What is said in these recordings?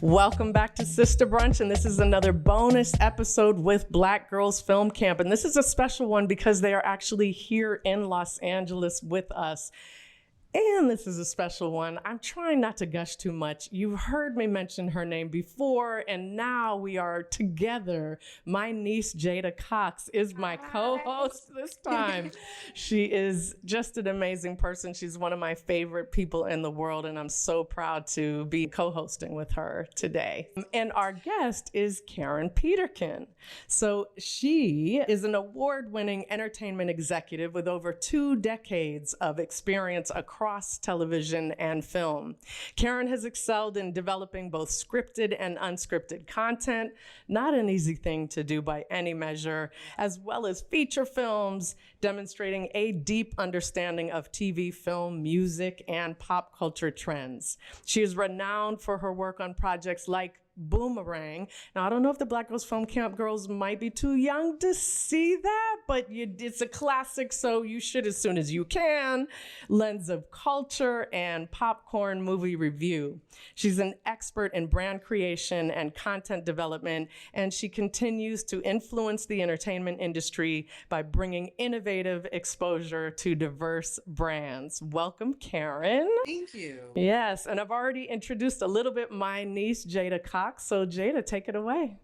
Welcome back to Sista Brunch, and this is another bonus episode with Black Girls Film Camp. And this is a special one because they are actually here in Los Angeles with us. And this is a special one. I'm trying not to gush too much. You've heard me mention her name before, and now we are together. My niece, Jaida Cox, is my co-host this time. She is just an amazing person. She's one of my favorite people in the world, and I'm so proud to be co-hosting with her today. And our guest is Karen Peterkin. So she is an award-winning entertainment executive with over 2 decades of experience across television and film. Karen has excelled in developing both scripted and unscripted content, not an easy thing to do by any measure, as well as feature films, demonstrating a deep understanding of TV, film, music, and pop culture trends. She is renowned for her work on projects like Boomerang. Now, I don't know if the Black Girls Film Camp girls might be too young to see that, but it's a classic, so you should as soon as you can. Lens of Culture and Popcorn Movie Review. She's an expert in brand creation and content development, and she continues to influence the entertainment industry by bringing innovative exposure to diverse brands. Welcome, Karen. Thank you. Yes, and I've already introduced a little bit my niece, Jaida Cox. So Jaida, take it away.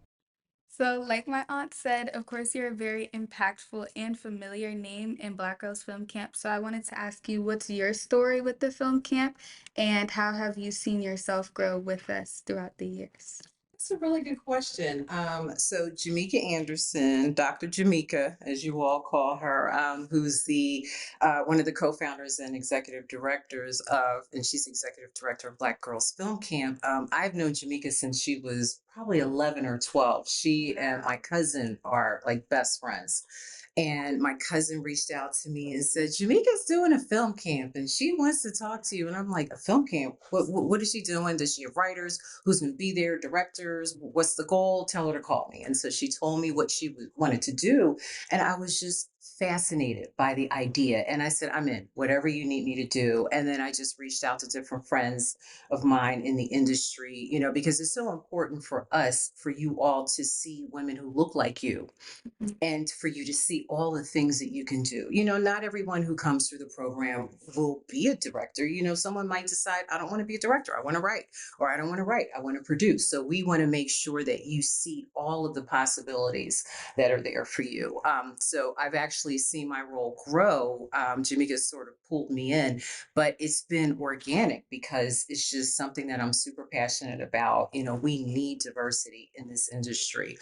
So, like my aunt said, of course, you're a very impactful and familiar name in Black Girls Film Camp. So, I wanted to ask you, what's your story with the film camp, and how have you seen yourself grow with us throughout the years? That's a really good question. So Jamaica Anderson, Dr. Jamaica, as you all call her, who's the one of the co-founders and executive directors of, and she's executive director of Black Girls Film Camp. I've known Jamaica since she was probably 11 or 12. She and my cousin are like best friends. And my cousin reached out to me and said, Jamaica's doing a film camp and she wants to talk to you. And I'm like, a film camp? What is she doing? Does she have writers? Who's going to be there? Directors? What's the goal? Tell her to call me. And so she told me what she wanted to do. And I was just fascinated by the idea. And I said, I'm in, whatever you need me to do. And then I just reached out to different friends of mine in the industry, because it's so important for us, for you all to see women who look like you and for you to see all the things that you can do. Not everyone who comes through the program will be a director. Someone might decide, I don't want to be a director, I want to write, or I don't want to write, I want to produce. So we want to make sure that you see all of the possibilities that are there for you. So I've actually seen my role grow. Jamaica sort of pulled me in, but it's been organic because it's just something that I'm super passionate about. We need diversity in this industry.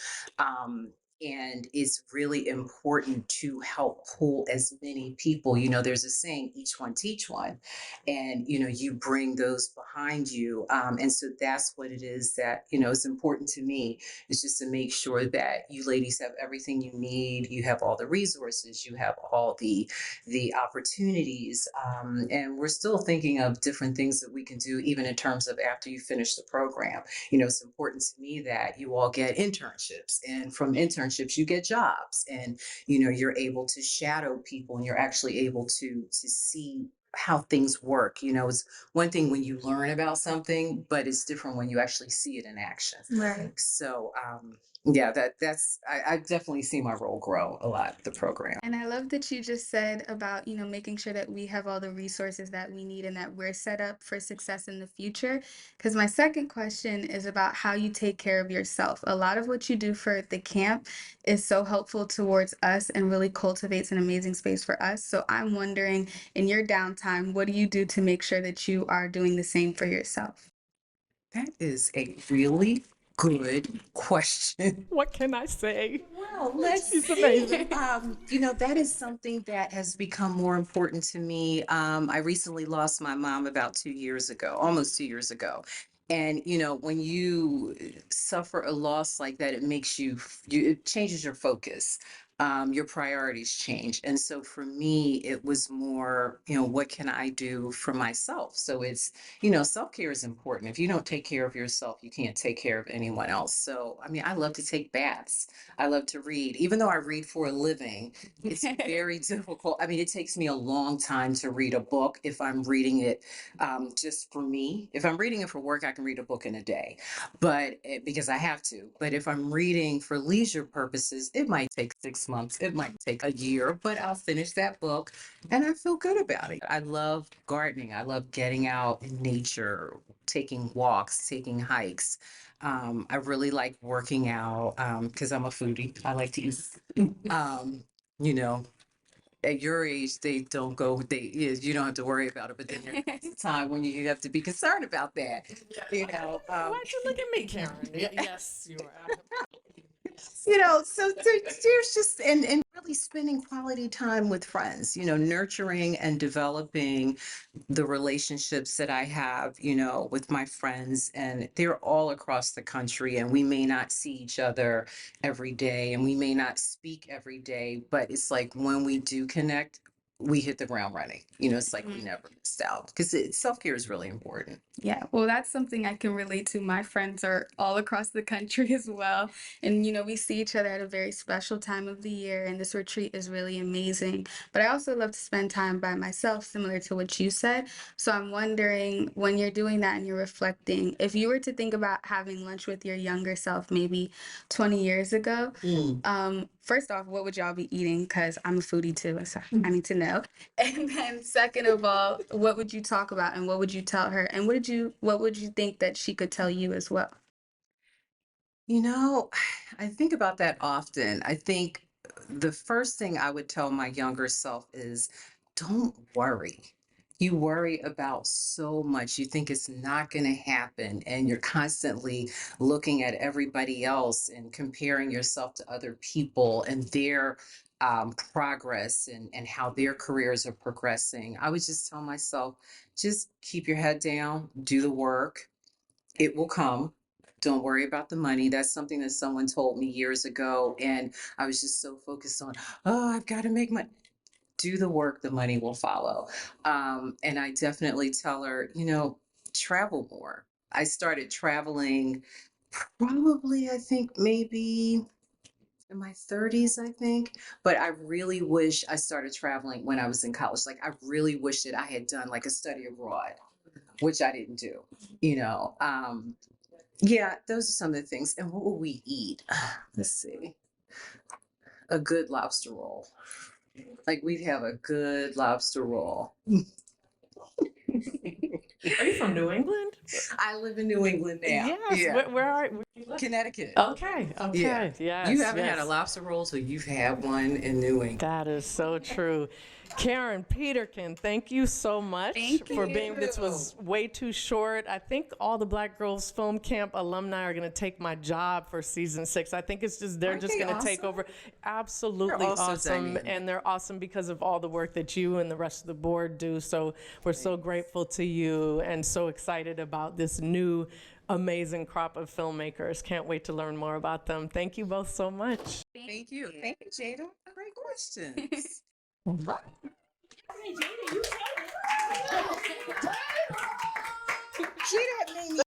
And it's really important to help pull as many people. There's a saying, each one teach one. And, you bring those behind you. And so that's what it is that, is important to me, is just to make sure that you ladies have everything you need. You have all the resources, you have all the opportunities. And we're still thinking of different things that we can do, even in terms of after you finish the program. It's important to me that you all get internships, and from internships you get jobs, and you're able to shadow people, and you're actually able to see how things work. It's one thing when you learn about something, but it's different when you actually see it in action. Right. So yeah, I definitely see my role grow a lot, the program. And I love that you just said about, making sure that we have all the resources that we need and that we're set up for success in the future. Because my second question is about how you take care of yourself. A lot of what you do for the camp is so helpful towards us and really cultivates an amazing space for us. So I'm wondering, in your downtime, what do you do to make sure that you are doing the same for yourself? That is a really good question. What can I say? Well, let's She's see. amazing. That is something that has become more important to me. I recently lost my mom about 2 years ago, almost 2 years ago. And when you suffer a loss like that, it makes it changes your focus. your priorities change. And so for me, it was more, what can I do for myself? So it's, self-care is important. If you don't take care of yourself, you can't take care of anyone else. So, I mean, I love to take baths. I love to read. Even though I read for a living, it's very difficult. I mean, it takes me a long time to read a book if I'm reading it just for me. If I'm reading it for work, I can read a book in a day, because I have to. But if I'm reading for leisure purposes, it might take 6 months, it might take a year, but I'll finish that book and I feel good about it. I love gardening. I love getting out in nature, taking walks, taking hikes. I really like working out because I'm a foodie. I like to eat. Um, you know, at your age, they don't go, you don't have to worry about it, but then there's a time when you have to be concerned about that, Why'd you look at me, Karen? Yes, you are. so there's just, and really spending quality time with friends, nurturing and developing the relationships that I have, with my friends, and they're all across the country, and we may not see each other every day, and we may not speak every day, but it's like when we do connect, we hit the ground running. It's like we never missed out because self-care is really important. Yeah, well, that's something I can relate to. My friends are all across the country as well. And, we see each other at a very special time of the year, and this retreat is really amazing. But I also love to spend time by myself, similar to what you said. So I'm wondering, when you're doing that and you're reflecting, if you were to think about having lunch with your younger self maybe 20 years ago, first off, what would y'all be eating? Because I'm a foodie too, so I need to know. And then second of all, what would you talk about and what would you tell her? And what would you think that she could tell you as well? You know, I think about that often. I think the first thing I would tell my younger self is don't worry. You worry about so much. You think it's not going to happen, and you're constantly looking at everybody else and comparing yourself to other people and their progress and how their careers are progressing. I would just tell myself, just keep your head down, do the work, it will come. Don't worry about the money. That's something that someone told me years ago. And I was just so focused on, oh, I've got to make money. Do the work, the money will follow. And I definitely tell her, travel more. I started traveling probably, I think, maybe in my 30s, I think. But I really wish I started traveling when I was in college. Like, I really wish that I had done like a study abroad, which I didn't do, you know. Yeah, those are some of the things. And what will we eat? Let's see. A good lobster roll. Like we'd have a good lobster roll. Are you from New England? I live in New England now. Yes. Yeah. Where you live? Connecticut. Okay. Okay. Yes. You haven't yes. had a lobster roll, so you've had one in New England. That is so true. Karen Peterkin, thank you so much Thank for you. being. This was way too short. I think all the Black Girls Film Camp alumni are going to take my job for season 6. I think it's just they're Aren't just they going to take awesome? over. Absolutely They're also awesome, dynamic. and they're awesome because of all the work that you and the rest of the board do. So we're so grateful to you and so excited about this new amazing crop of filmmakers. Can't wait to learn more about them. Thank you both so much. Thank you. Thank you, Jada. Great questions. Right. Jada made me